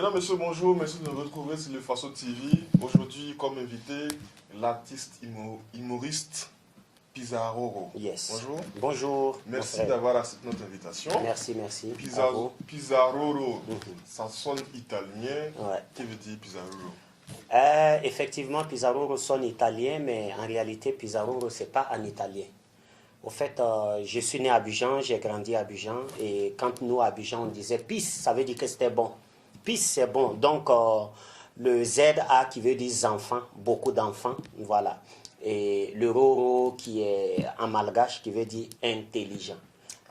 Mesdames, Messieurs, bonjour, merci de nous retrouver sur le Faso TV. Aujourd'hui, comme invité, l'artiste humoriste Pizarro. Yes. Bonjour. Bonjour. Merci d'avoir accepté notre invitation. Merci. Pizarro, ça sonne italien. Ouais. Qui veut dire Pizarro? Effectivement, Pizarro sonne italien, mais en réalité, Pizarro, c'est pas en italien. Au fait, je suis né à Abidjan, j'ai grandi à Abidjan, et quand nous, à Abidjan, on disait « pis », ça veut dire que c'était bon. « Pis », c'est bon. Donc, le ZA qui veut dire « enfants », beaucoup d'enfants, voilà. Et le Roro qui est en malgache, qui veut dire « intelligent ».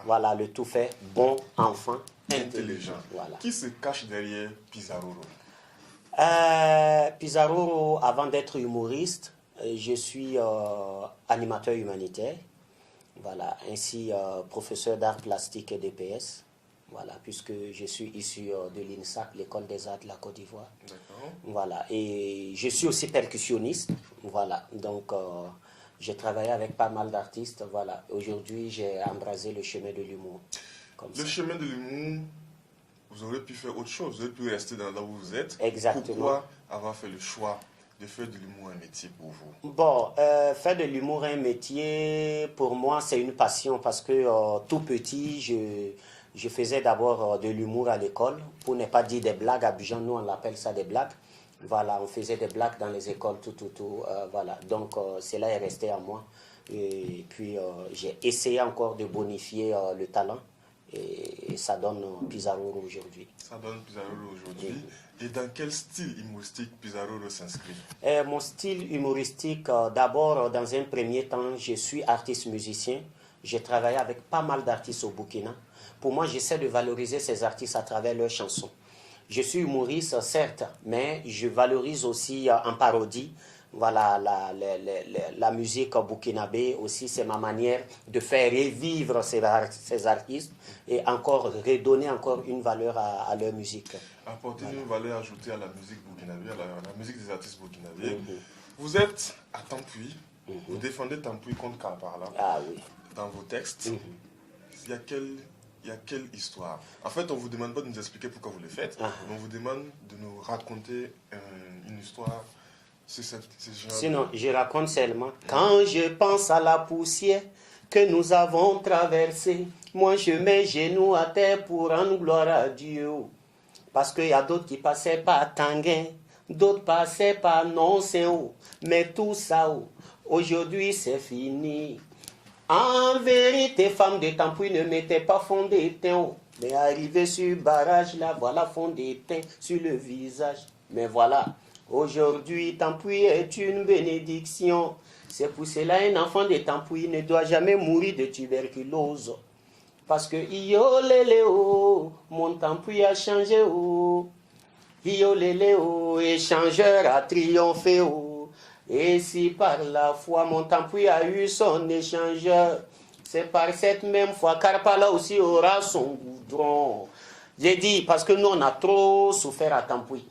Voilà, le tout fait « bon enfant, intelligent ». Voilà. Qui se cache derrière Pizarro? Pizarro, avant d'être humoriste, je suis animateur humanitaire. Voilà, ainsi professeur d'art plastique et DPS, voilà, puisque je suis issu de l'INSAC, l'École des Arts de la Côte d'Ivoire. D'accord. Voilà, et je suis aussi percussionniste, voilà, donc j'ai travaillé avec pas mal d'artistes, voilà. Aujourd'hui, j'ai embrasé le chemin de l'humour. Le chemin de l'humour, vous aurez pu faire autre chose, vous aurez pu rester là où vous êtes. Exactement. Pourquoi avoir fait le choix de faire de l'humour un métier pour vous? Bon, faire de l'humour un métier, pour moi, c'est une passion parce que tout petit, je faisais d'abord de l'humour à l'école, pour ne pas dire des blagues. À Abidjan, nous, on appelle ça des blagues. Voilà, on faisait des blagues dans les écoles, voilà. Donc, cela est resté à moi. Et puis, j'ai essayé encore de bonifier le talent. Et ça donne Pizarro aujourd'hui. Ça donne Pizarro aujourd'hui. Et dans quel style humoristique Pizarro s'inscrit? Mon style humoristique, d'abord, dans un premier temps, je suis artiste musicien. J'ai travaillé avec pas mal d'artistes au Burkina. Pour moi, j'essaie de valoriser ces artistes à travers leurs chansons. Je suis humoriste, certes, mais je valorise aussi en parodie. Voilà, la musique burkinabé aussi, c'est ma manière de faire revivre ces artistes et encore redonner encore une valeur à leur musique. Apporter une valeur ajoutée à la musique burkinabé, à la musique des artistes burkinabés. Vous êtes à Tampuy, vous défendez Tampuy contre Karpala. Ah oui. Dans vos textes, il y a quelle histoire? En fait, on ne vous demande pas de nous expliquer pourquoi vous le faites, mais on vous demande de nous raconter une histoire. Sinon, je raconte seulement. Quand je pense à la poussière que nous avons traversée, moi je mets genoux à terre pour rendre gloire à Dieu. Parce qu'il y a d'autres qui passaient par Tanguin, d'autres passaient par Non-Saint-Haut. Mais tout ça, aujourd'hui c'est fini. En vérité, femme de Tampuy ne mettait pas fond d'étain. Mais arrivé sur le barrage, là, voilà fond d'étain sur le visage. Mais voilà. Aujourd'hui, Tampuy est une bénédiction. C'est pour cela qu'un enfant de Tampuy ne doit jamais mourir de tuberculose. Parce que yo lélé oh, mon Tampuy a changé oh. Yo lélé oh, échangeur a triomphé oh. Et si par la foi mon Tampuy a eu son échangeur, c'est par cette même foi Karpala aussi aura son goudron. J'ai dit parce que nous on a trop souffert à Tampuy.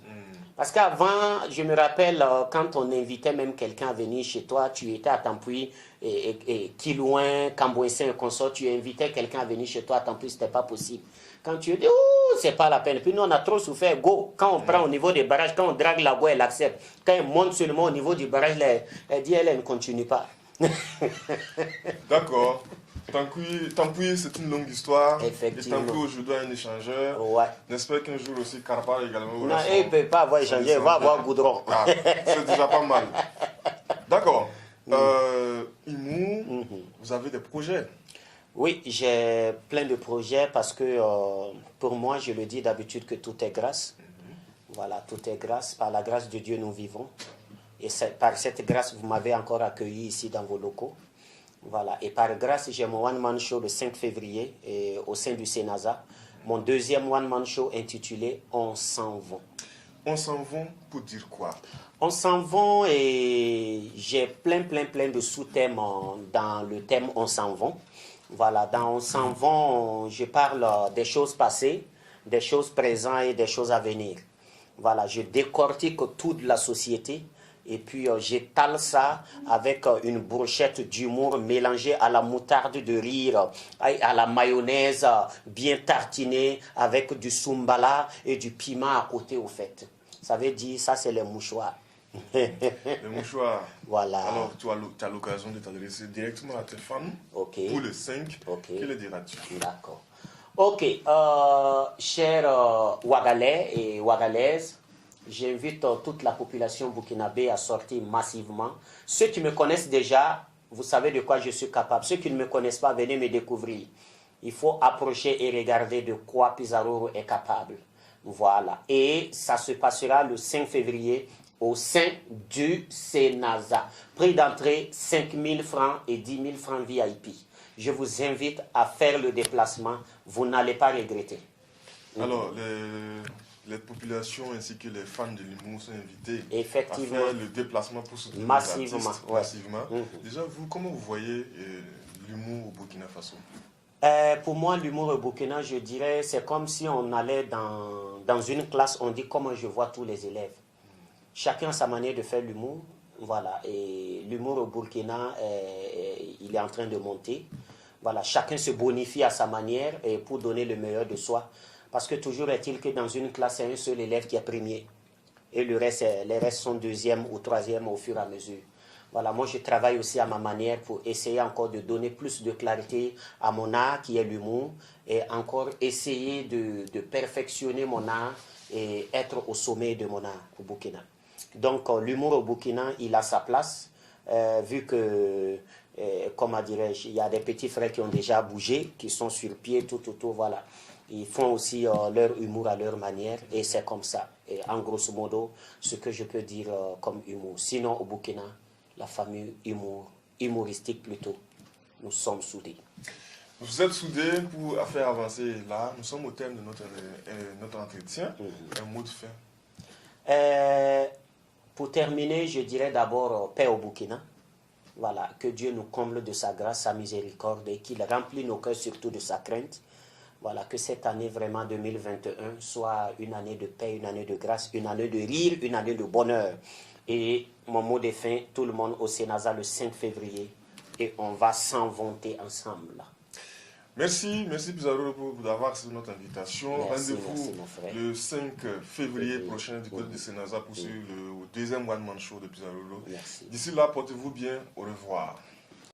Parce qu'avant, je me rappelle, quand on invitait même quelqu'un à venir chez toi, tu étais à Tampuy, et Kilouin, Cambouessin et consort, tu invitais quelqu'un à venir chez toi à Tampuy, ce n'était pas possible. Quand tu dis, oh, c'est pas la peine. Puis nous, on a trop souffert. Go, quand on prend au niveau des barrages, quand on drague la voie, elle accepte. Quand elle monte seulement au niveau du barrage, elle dit, elle ne continue pas. D'accord. Tampuy, c'est une longue histoire. Effectivement. Et Tampuy aujourd'hui a un échangeur. Ouais. N'espère qu'un jour aussi Karpala également. Non, il ne peut pas avoir échangeur, il va avoir goudron. Ah, c'est déjà pas mal. D'accord. Humour, vous avez des projets? Oui, j'ai plein de projets parce que pour moi, je le dis d'habitude que tout est grâce. Voilà, tout est grâce. Par la grâce de Dieu, nous vivons. Et par cette grâce, vous m'avez encore accueilli ici dans vos locaux. Voilà. Et par grâce, j'ai mon one-man show le 5 février au sein du Sénasa. Mon deuxième one-man show intitulé « On s'en va ». On s'en va pour dire quoi? On s'en va et j'ai plein de sous-thèmes dans le thème « On s'en va ». Voilà, dans On s'en va, je parle des choses passées, des choses présentes et des choses à venir. Voilà, je décortique toute la société Et puis j'étale ça avec une brochette d'humour mélangée à la moutarde de rire, à la mayonnaise bien tartinée avec du soumbala et du piment à côté au fait. Ça veut dire, ça c'est les mouchoirs. Les mouchoirs. Voilà. Alors, tu as l'occasion de t'adresser directement à tes fans. Ok. Pour le 5, Ok. que le diras-tu? D'accord. Ok, chers Ouagalais et Ouagalaises, j'invite toute la population burkinabé à sortir massivement. Ceux qui me connaissent déjà, vous savez de quoi je suis capable. Ceux qui ne me connaissent pas, venez me découvrir. Il faut approcher et regarder de quoi Pizarro est capable. Voilà. Et ça se passera le 5 février au sein du Sénasa. Prix d'entrée 5 000 francs et 10 000 francs VIP. Je vous invite à faire le déplacement. Vous n'allez pas regretter. Alors, les populations ainsi que les fans de l'humour sont invités Effectivement. à faire le déplacement pour soutenir Massivement, les artistes. ouais. Massivement. Déjà, vous, comment vous voyez l'humour au Burkina Faso? Pour moi, l'humour au Burkina, je dirais, c'est comme si on allait dans une classe, on dit comment je vois tous les élèves. Chacun a sa manière de faire l'humour. Voilà. Et l'humour au Burkina, il est en train de monter. Voilà. Chacun se bonifie à sa manière et pour donner le meilleur de soi. Parce que toujours est-il que dans une classe, c'est un seul élève qui est premier. Et les restes sont deuxième ou troisième au fur et à mesure. Voilà, moi je travaille aussi à ma manière pour essayer encore de donner plus de clarité à mon art qui est l'humour et encore essayer de perfectionner mon art et être au sommet de mon art au Burkina. Donc l'humour au Burkina, il a sa place vu que, comment dirais-je, il y a des petits frères qui ont déjà bougé, qui sont sur pied, tout, voilà. Ils font aussi leur humour à leur manière et c'est comme ça. Et en grosso modo, ce que je peux dire comme humour. Sinon, au Burkina, la famille humoristique plutôt, nous sommes soudés. Vous êtes soudés pour faire avancer là. Nous sommes au terme de notre entretien. Un mot de fin. Pour terminer, je dirais d'abord paix au Burkina. Voilà, que Dieu nous comble de sa grâce, sa miséricorde et qu'il remplit nos cœurs surtout de sa crainte. Voilà, que cette année vraiment 2021 soit une année de paix, une année de grâce, une année de rire, une année de bonheur. Et mon mot de fin, tout le monde au Sénasa le 5 février et on va s'en vanter ensemble. Merci Pizarro d'avoir accepté notre invitation. Rendez-vous le 5 février prochain du côté de Sénasa pour le deuxième One Man Show de Pizarro. D'ici là, portez-vous bien. Au revoir.